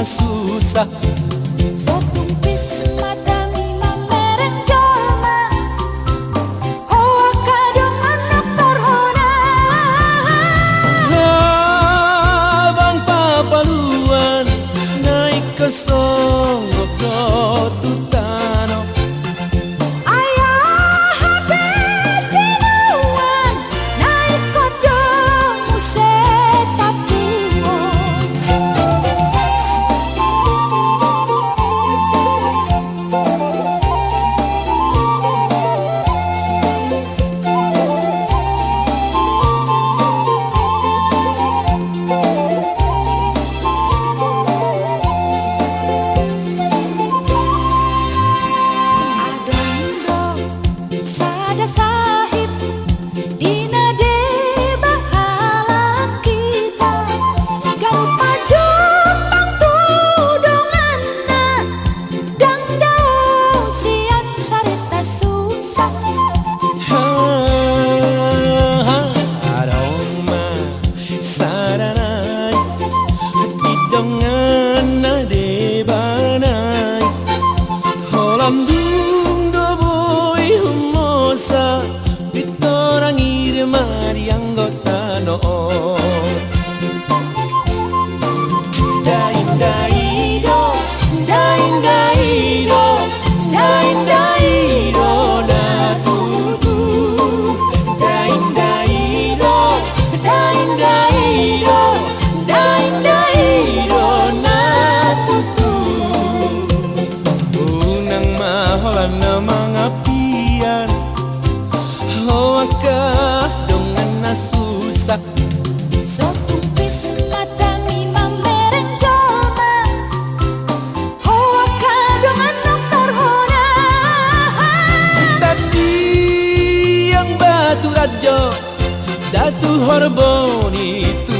susah. Sotumpis madami mamereng jolma, hoa kadang anak terhona. Abang papaluan naik ke Songok do tutano. Ayah habis sinuan, naik kodong musetapuo. Sada sahib dina de bahalang kita, garupa jumpang tudonganna, dang daun sian sarita susah. Aroma saranay idongan na de banay holam dung do boy humosa ditorang irmari anggota noon. Dain daido, dain daido, dain daido na tutu. Dain daido, dain daido, dain daido na tutu. Unang maholan na mga piyan, hoa ka dengan na susah. Sotumpis madami mamereng jolma, hoa kadang anak terhona. Tadi yang batu rajo, datu horbon itu